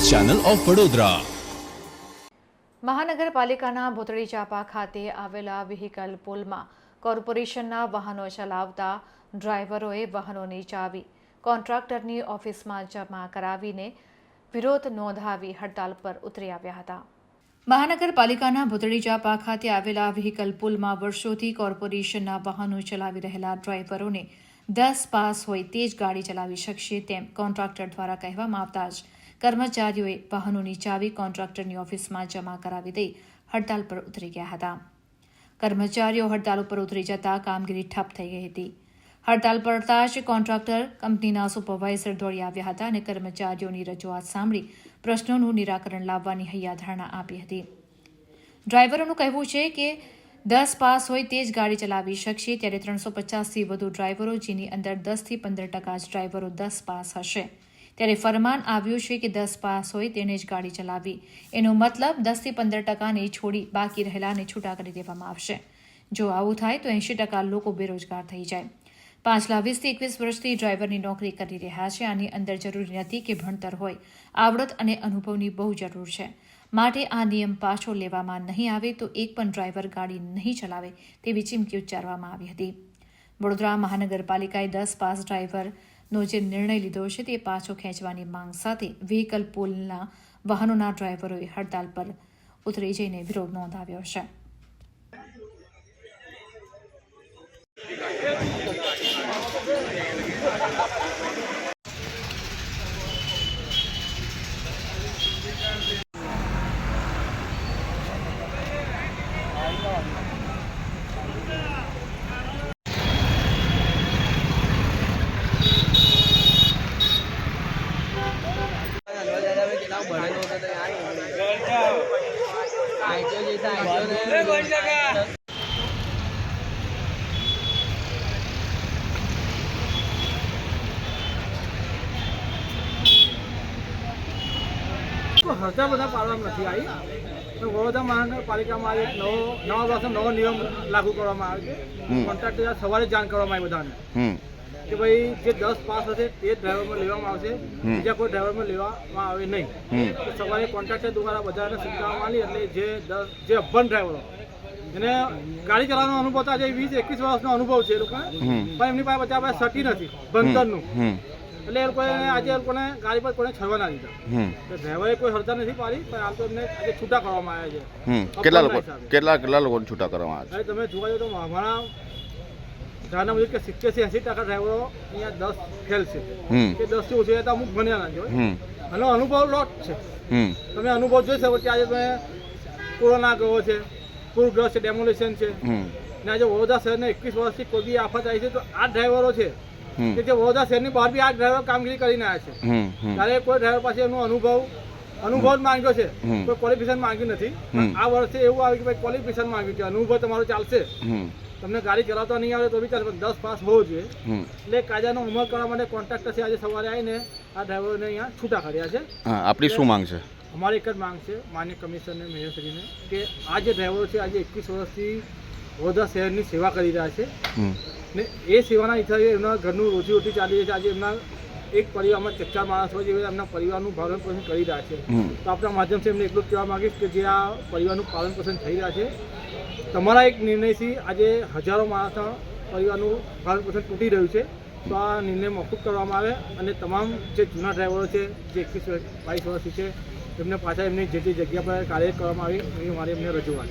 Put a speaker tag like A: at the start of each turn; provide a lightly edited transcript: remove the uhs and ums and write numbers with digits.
A: Channel of Vadodara.
B: મહાનગરપાલિકાના ભૂતળી ચાપા ખાતે આવેલા વ્હીકલ પુલમાં કોર્પોરેશનના વાહનો ચલાવતા ડ્રાઈવરોએ વાહનોની ચાવી કોન્ટ્રાક્ટરની ઓફિસમાં જમા કરાવીને વિરોધ નોંધાવી હડતાલ પર ઉતરી આવ્યા હતા. મહાનગરપાલિકાના ભૂતળી ચાપા ખાતે આવેલા વ્હીકલ પુલમાં વર્ષોથી કોર્પોરેશનના વાહનો ચલાવી રહેલા ડ્રાઈવરોને 10 પાસ હોય તે જ ગાડી ચલાવી શકશે તેમ કોન્ટ્રાક્ટર દ્વારા કહેવામાં આવતા જ કર્મચારીઓએ વાહનોની ચાવી કોન્ટ્રાક્ટરની ઓફિસમાં જમા કરાવી દઈ હડતાલ પર ઉતરી ગયા હતા. કર્મચારીઓ હડતાલ પર ઉતરી જતા કામગીરી ઠપ થઈ ગઈ હતી. હડતાલ પડતા જ કોન્ટ્રાક્ટર કંપનીના સુપરવાઇઝર દોડી આવ્યા હતા અને કર્મચારીઓની રજૂઆત સાંભળી પ્રશ્નોનું નિરાકરણ લાવવાની હૈયાધારણા આપી હતી. ડ્રાઈવરોનું કહેવું છે કે 10 પાસ હોય તે જ ગાડી ચલાવી શકશે, ત્યારે 350થી વધુ ડ્રાઈવરો જેની અંદર 10થી 15% જ ડ્રાઈવરો 10 પાસ હશે. ત્યારે ફરમાન આવ્યું છે કે 10 પાસ હોય તેને જ ગાડી ચલાવવી. એનો મતલબ 10થી 15%ને છોડી બાકી રહેલાને છૂટા કરી દેવામાં આવશે. જો આવું થાય તો 80% લોકો બેરોજગાર થઈ જાય. પાછલા 20થી 21 વર્ષથી ડ્રાઈવરની નોકરી કરી રહ્યા છે. આની અંદર જરૂરી નથી કે ભણતર હોય, આવડત અને અનુભવની બહુ જરૂર છે. માટે આ નિયમ પાછો લેવામાં નહીં આવે તો એક પણ ડ્રાઈવર ગાડી નહીં ચલાવે તેવી ચીમકી ઉચ્ચારવામાં આવી હતી. વડોદરા મહાનગરપાલિકાએ 10 પાસ ડ્રાઈવરનો જે નિર્ણય લીધો છે તે પાછો ખેંચવાની માંગ સાથે વ્હીકલ પુલના વાહનોના ડ્રાઈવરોએ હડતાલ પર ઉતરી જઈને વિરોધ નોંધાવ્યો છે.
C: હડતાલ બધા પાડવામાં નથી આવી. તો વડોદરા મહાનગરપાલિકામાં એક નવા વર્ષનો નવો નિયમ લાગુ કરવામાં આવે છે. કોન્ટ્રાક્ટર સવારે જાણ કરવામાં આવી બધાને કે ભાઈ જે 10 પાસ હશે તે જ ડ્રાઈવરમાં લેવામાં આવશે, બીજા કોઈ ડ્રાઈવરમાં લેવામાં આવે નહીં. તો સવારે કોન્ટ્રાક્ટર દ્વારા બધાને સૂચનાઓ આવી એટલે જે અભણ ડ્રાઈવરો એને ગાડી ચલાવવાનો અનુભવ તો આજે 20-21 વર્ષનો અનુભવ છે એ લોકોને, પણ એમની પાસે બધા સટી નથી ભણતરનું, એટલે એ લોકોને આજે એ લોકોને ગાડી પર કોઈને છડવા ના દીધા. તો ડ્રાઈવરે કોઈ હડતાલ નથી પાડી, પણ આમ તો એમને આજે છૂટા કરવામાં આવ્યા છે.
D: કેટલા લોકો છૂટા કરવામાં આવ્યા
C: છે? તમે જોવા જાવ તો અમારા જાણવા મળ્યું કે 70-80% ડ્રાઈવરો અહીંયા 10 ફેલ છે કે 10 થી ઓછું તો અમુક ભણ્યા ના હોય. આનો અનુભવ લોટ છે. તમે અનુભવ જોઈ શકો કે આજે તમે કોરોના ગયો છે, પૂરગ્રસ્ત છે, ડેમોલેશન છે, ને આજે વડોદરા શહેરને 21 વર્ષથી કોઈ બી આફત આવી છે તો આ ડ્રાઈવરો છે કે જે વડોદરા શહેરની બહાર બી આ ડ્રાઈવર કામગીરી કરીને આવ્યા છે. ત્યારે કોઈ ડ્રાઈવર પાસે એનો અનુભવ જ માંગ્યો છે, કોઈ ક્વોલિફિકેશન માંગ્યું નથી. આ વર્ષે એવું આવ્યું કે ભાઈ ક્વોલિફિકેશન માંગ્યું છે, અનુભવ તમારો ચાલશે, તમને ગાડી ચલાવતા નહીં આવે તો બી ચાલે, પણ 10 પાસ હોવો જોઈએ. એટલે કાયદાનો અમલ કરવા માટે કોન્ટ્રાક્ટર છે આજે સવારે આવીને આ ડ્રાઈવરોને અહીંયા છૂટા કર્યા છે.
D: આપણી શું માંગ છે?
C: અમારી એક જ માંગ છે માન્ય કમિશનરને, મેયરશ્રીને, કે આ જે ડ્રાઈવરો છે આજે 21 વર્ષથી વડોદરા શહેરની સેવા કરી રહ્યા છે ને એ સેવાના હિસાબે એમના ઘરનું રોજીરોટી ચાલી રહી છે. આજે એમના એક પરિવારમાં 4 માણસ હોય છે, એમના પરિવારનું પાલન પોષણ કરી રહ્યા છે. તો આપણા માધ્યમથી એમને એટલું જ કહેવા માંગીશ કે જે આ પરિવારનું પાલન પોષણ થઈ રહ્યા છે, તમારા એક નિર્ણયથી આજે હજારો માણસના પરિવારનું પાલન પોષણ તૂટી રહ્યું છે. તો આ નિર્ણય મોકૂફ કરવામાં આવે અને તમામ જે જૂના ડ્રાઈવરો છે જે 21-22 વર્ષથી છે એમને પાછા એમની જે જગ્યા પર કાર્ય કરવામાં આવી એવી મારી એમને રજૂઆત.